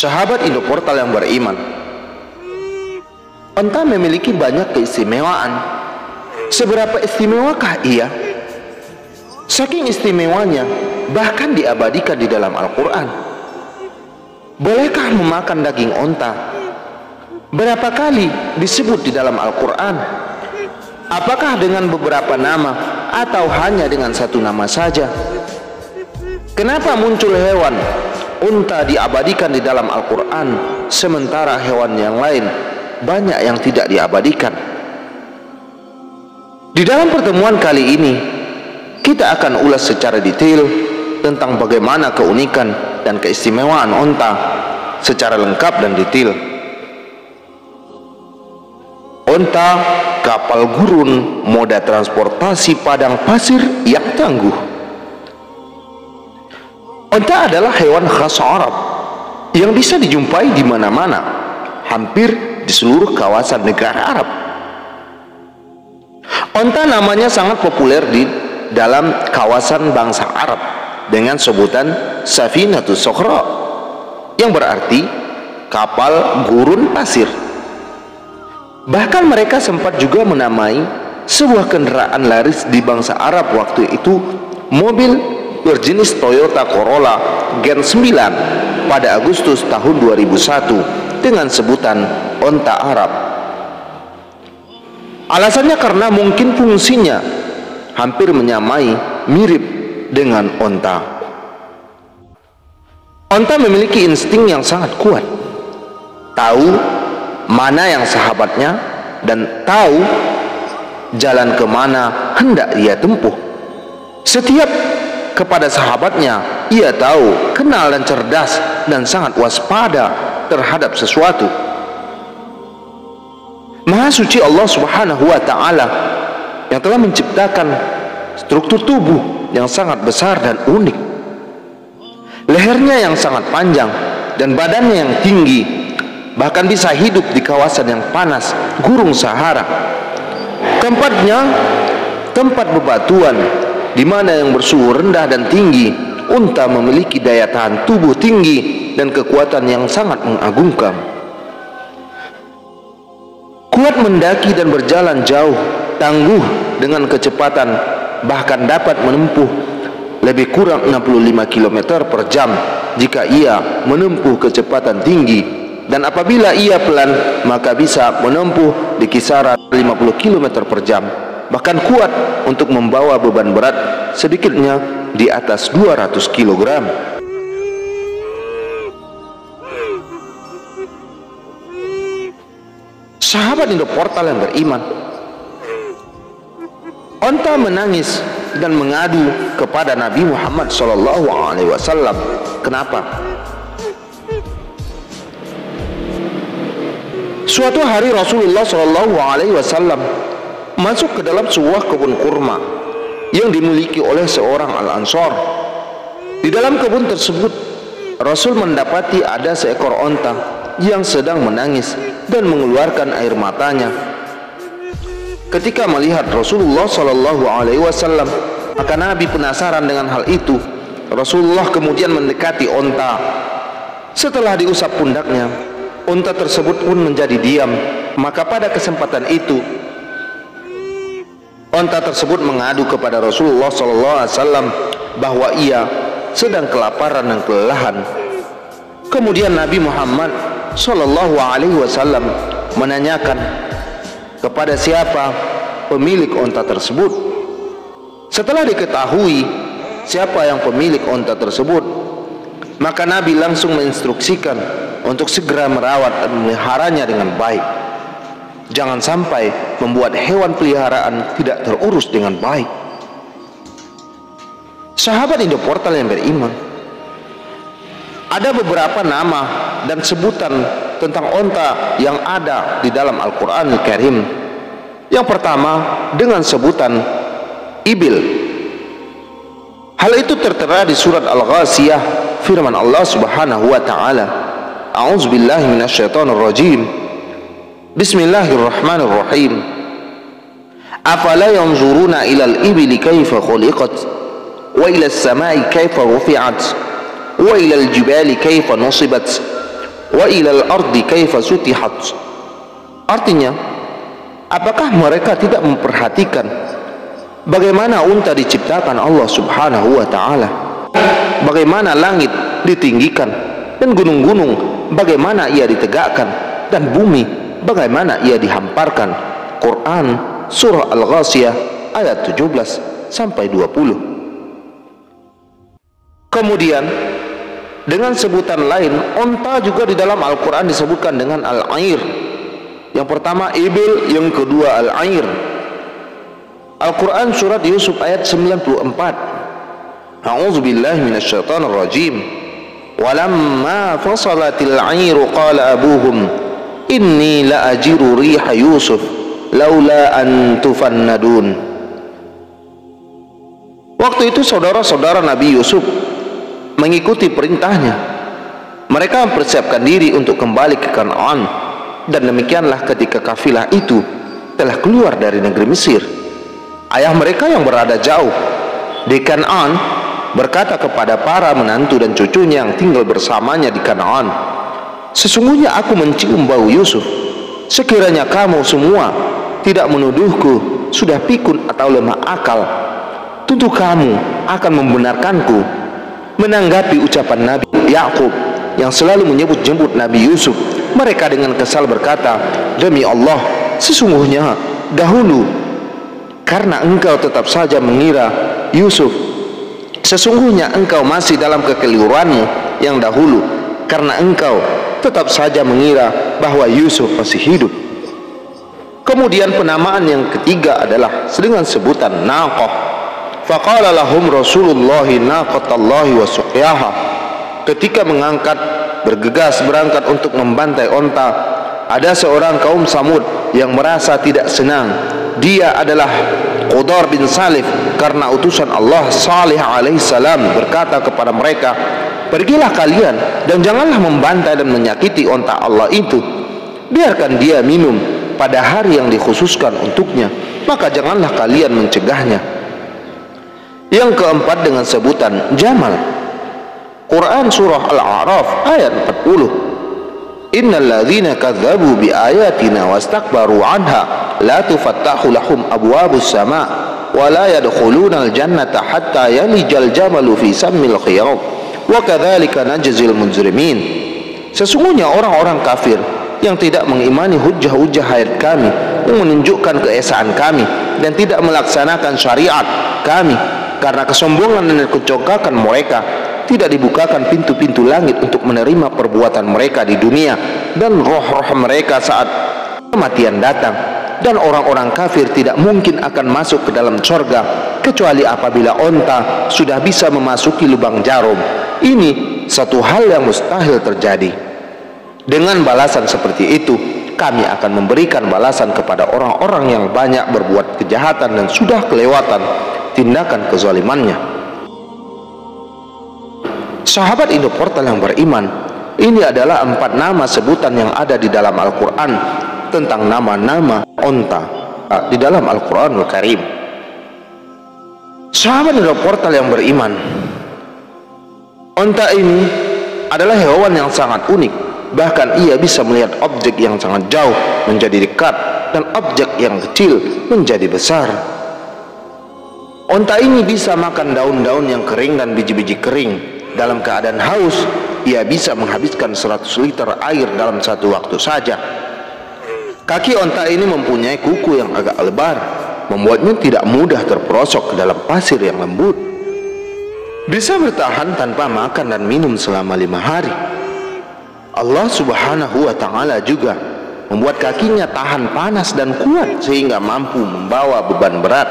Sahabat Indoportal yang beriman, onta memiliki banyak keistimewaan. Seberapa istimewakah ia? Saking istimewanya, bahkan diabadikan di dalam Al-Quran. Bolehkah memakan daging onta? Berapa kali disebut di dalam Al-Quran? Apakah dengan beberapa nama atau hanya dengan satu nama saja? Kenapa muncul hewan unta diabadikan di dalam Al-Quran, sementara hewan yang lain banyak yang tidak diabadikan? Di dalam pertemuan kali ini, kita akan ulas secara detail tentang bagaimana keunikan dan keistimewaan unta secara lengkap dan detail. Unta, kapal gurun, moda transportasi padang pasir yang tangguh. Unta adalah hewan khas Arab yang bisa dijumpai di mana-mana, hampir di seluruh kawasan negara Arab. Unta namanya sangat populer di dalam kawasan bangsa Arab dengan sebutan Safinatus Sokhra, yang berarti kapal gurun pasir. Bahkan mereka sempat juga menamai sebuah kendaraan laris di bangsa Arab waktu itu mobil berjenis Toyota Corolla Gen 9 pada Agustus tahun 2001 dengan sebutan onta Arab. Alasannya karena mungkin fungsinya hampir menyamai, mirip dengan onta. Onta memiliki insting yang sangat kuat, tahu mana yang sahabatnya dan tahu jalan kemana hendak ia tempuh. Setiap kepada sahabatnya ia tahu, kenal dan cerdas, dan sangat waspada terhadap sesuatu. Maha suci Allah Subhanahu wa ta'ala yang telah menciptakan struktur tubuh yang sangat besar dan unik, lehernya yang sangat panjang dan badannya yang tinggi, bahkan bisa hidup di kawasan yang panas, gurun Sahara. Tempatnya tempat bebatuan, di mana yang bersuhu rendah dan tinggi. Unta memiliki daya tahan tubuh tinggi dan kekuatan yang sangat mengagumkan. Kuat mendaki dan berjalan jauh, tangguh dengan kecepatan, bahkan dapat menempuh lebih kurang 65 km per jam jika ia menempuh kecepatan tinggi, dan apabila ia pelan maka bisa menempuh di kisaran 50 km per jam. Bahkan kuat untuk membawa beban berat sedikitnya di atas 200 kg. Sahabat Indoportal yang beriman, onta menangis dan mengadu kepada Nabi Muhammad SAW. Kenapa? Suatu hari Rasulullah SAW masuk ke dalam sebuah kebun kurma yang dimiliki oleh seorang Al-Ansor. Di dalam kebun tersebut, Rasul mendapati ada seekor onta yang sedang menangis dan mengeluarkan air matanya. Ketika melihat Rasulullah SAW, maka Nabi penasaran dengan hal itu. Rasulullah kemudian mendekati onta. Setelah diusap pundaknya, onta tersebut pun menjadi diam. Maka pada kesempatan itu, onta tersebut mengadu kepada Rasulullah SAW bahwa ia sedang kelaparan dan kelelahan. Kemudian Nabi Muhammad SAW menanyakan kepada siapa pemilik onta tersebut. Setelah diketahui siapa yang pemilik onta tersebut, maka Nabi langsung menginstruksikan untuk segera merawat dan memeliharanya dengan baik. Jangan sampai membuat hewan peliharaan tidak terurus dengan baik. Sahabat Indoportal yang beriman, ada beberapa nama dan sebutan tentang onta yang ada di dalam Al-Quran Al-Karim. Yang pertama dengan sebutan ibil. Hal itu tertera di surat Al-Ghasiyah, firman Allah Subhanahu wa ta'ala, A'udzubillahi minasyaitonirrajim. Bismillahirrahmanirrahim. Afala yanzuruna ilal ibili kaifa khuliqat wa ilal samai kaifa rufi'at wa ilal jibali kaifa nusibat wa ilal ardi kaifa sutihat. Artinya, apakah mereka tidak memperhatikan bagaimana unta diciptakan Allah Subhanahu wa taala, bagaimana langit ditinggikan dan gunung-gunung bagaimana ia ditegakkan, dan bumi bagaimana ia dihamparkan. Quran surah Al-Ghashiyah ayat 17 sampai 20. Kemudian dengan sebutan lain, onta juga di dalam Al-Quran disebutkan dengan al-air. Yang pertama ibil, yang kedua al-air. Al-Quran surat Yusuf ayat 94. A'udzubillahi minasyaitonir rajim. Walamma fasalatil airu qala abuhum inni la ajiru riha Yusuf laula an tufannadun. Waktu itu saudara-saudara Nabi Yusuf mengikuti perintahnya. Mereka mempersiapkan diri untuk kembali ke Kanaan, dan demikianlah ketika kafilah itu telah keluar dari negeri Mesir. Ayah mereka yang berada jauh di Kanaan berkata kepada para menantu dan cucunya yang tinggal bersamanya di Kanaan, sesungguhnya aku mencium bau Yusuf. Sekiranya kamu semua tidak menuduhku sudah pikun atau lemah akal, tentu kamu akan membenarkanku. Menanggapi ucapan Nabi Yakub yang selalu menyebut-nyebut Nabi Yusuf, mereka dengan kesal berkata, demi Allah, sesungguhnya dahulu karena engkau tetap saja mengira Yusuf, sesungguhnya engkau masih dalam kekeliruanmu yang dahulu, karena engkau tetap saja mengira bahwa Yusuf masih hidup. Kemudian penamaan yang ketiga adalah dengan sebutan naqah. Faqala lahum Rasulullah naqatallahi wa suqyaha. Ketika bergegas berangkat untuk membantai onta, ada seorang kaum Samud yang merasa tidak senang. Dia adalah Qudar bin Salif, karena utusan Allah Salih alaihissalam berkata kepada mereka, pergilah kalian dan janganlah membantai dan menyakiti onta Allah itu. Biarkan dia minum pada hari yang dikhususkan untuknya, maka janganlah kalian mencegahnya. Yang keempat dengan sebutan Jamal. Quran surah Al-A'raf ayat 40. Innal ladzina kadzdzabu bi ayatina wastakbaru anha la tufattahu lahum abwabus sama' wa la yadkhuluna al-jannata hatta yalijal jamalu fi sammil khiyat wa kadzalika najzil mujrimin. Sesungguhnya orang-orang kafir yang tidak mengimani hujjah-hujjah ayat kami yang menunjukkan keesaan kami dan tidak melaksanakan syariat kami, karena kesombongan dan kecongkakan mereka, tidak dibukakan pintu-pintu langit untuk menerima perbuatan mereka di dunia dan roh-roh mereka saat kematian datang. Dan orang-orang kafir tidak mungkin akan masuk ke dalam surga kecuali apabila onta sudah bisa memasuki lubang jarum. Ini satu hal yang mustahil terjadi. Dengan balasan seperti itu, kami akan memberikan balasan kepada orang-orang yang banyak berbuat kejahatan dan sudah kelewatan tindakan kezalimannya. Sahabat Indo Portal yang beriman, ini adalah 4 nama sebutan yang ada di dalam Al-Quran tentang nama-nama onta di dalam Al-Quranul Karim. Sahabat Indo Portal yang beriman, onta ini adalah hewan yang sangat unik. Bahkan ia bisa melihat objek yang sangat jauh menjadi dekat dan objek yang kecil menjadi besar. Onta ini bisa makan daun-daun yang kering dan biji-biji kering. Dalam keadaan haus, ia bisa menghabiskan 100 liter air dalam satu waktu saja. Kaki onta ini mempunyai kuku yang agak lebar, membuatnya tidak mudah terperosok ke dalam pasir yang lembut. Bisa bertahan tanpa makan dan minum selama 5 hari. Allah Subhanahu wa ta'ala juga membuat kakinya tahan panas dan kuat sehingga mampu membawa beban berat.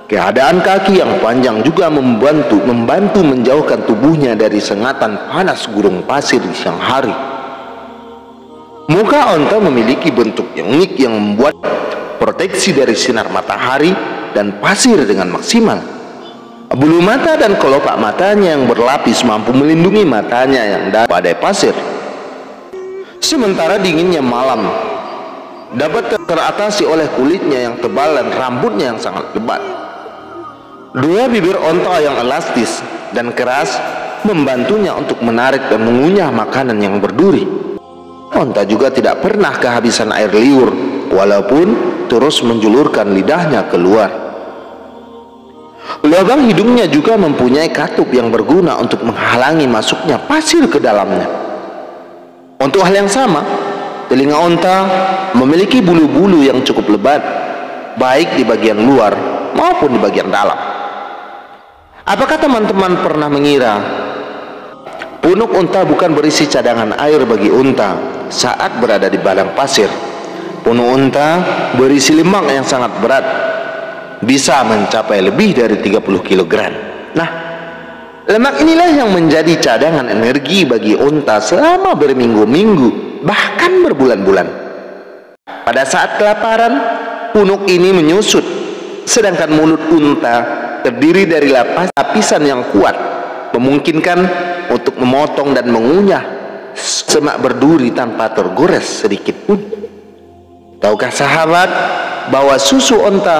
Keadaan kaki yang panjang juga membantu menjauhkan tubuhnya dari sengatan panas gurun pasir di siang hari. Muka onta memiliki bentuk yang unik yang membuat proteksi dari sinar matahari dan pasir dengan maksimal. Bulu mata dan kelopak matanya yang berlapis mampu melindungi matanya yang dari badai pasir. Sementara dinginnya malam dapat teratasi oleh kulitnya yang tebal dan rambutnya yang sangat lebat. Dua bibir onta yang elastis dan keras membantunya untuk menarik dan mengunyah makanan yang berduri. Onta juga tidak pernah kehabisan air liur, walaupun terus menjulurkan lidahnya keluar. Lubang hidungnya juga mempunyai katup yang berguna untuk menghalangi masuknya pasir ke dalamnya. Untuk hal yang sama, telinga onta memiliki bulu-bulu yang cukup lebat, baik di bagian luar maupun di bagian dalam. Apakah teman-teman pernah mengira punuk unta bukan berisi cadangan air bagi unta saat berada di padang pasir? Punuk unta berisi lemak yang sangat berat, bisa mencapai lebih dari 30 kg. Nah, lemak inilah yang menjadi cadangan energi bagi unta selama berminggu-minggu, bahkan berbulan-bulan. Pada saat kelaparan, punuk ini menyusut, sedangkan mulut unta terdiri dari lapisan yang kuat, memungkinkan untuk memotong dan mengunyah semak berduri tanpa tergores sedikit pun. Tahukah sahabat bahwa susu onta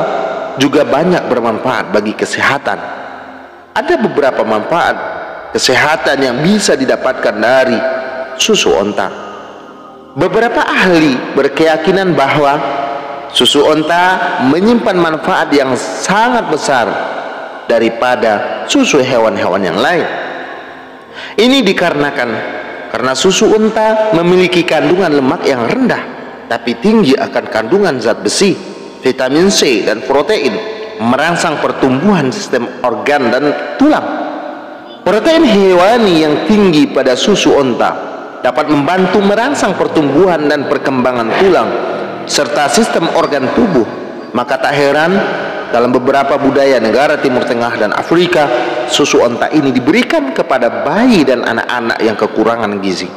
juga banyak bermanfaat bagi kesehatan? Ada beberapa manfaat kesehatan yang bisa didapatkan dari susu onta. Beberapa ahli berkeyakinan bahwa susu onta menyimpan manfaat yang sangat besar daripada susu hewan-hewan yang lain. Ini dikarenakan karena susu unta memiliki kandungan lemak yang rendah, tapi tinggi akan kandungan zat besi, vitamin C, dan protein, merangsang pertumbuhan sistem organ dan tulang. Protein hewani yang tinggi pada susu onta dapat membantu merangsang pertumbuhan dan perkembangan tulang serta sistem organ tubuh. Maka tak heran dalam beberapa budaya negara Timur Tengah dan Afrika, susu onta ini diberikan kepada bayi dan anak-anak yang kekurangan gizi.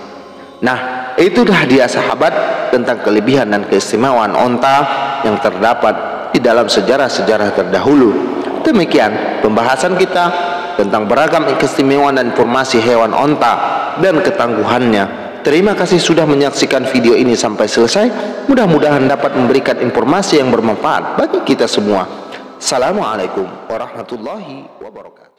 Nah, itulah dia sahabat tentang kelebihan dan keistimewaan onta yang terdapat di dalam sejarah-sejarah terdahulu. Demikian pembahasan kita tentang beragam keistimewaan dan informasi hewan onta dan ketangguhannya. Terima kasih sudah menyaksikan video ini sampai selesai. Mudah-mudahan dapat memberikan informasi yang bermanfaat bagi kita semua. Assalamualaikum warahmatullahi wabarakatuh.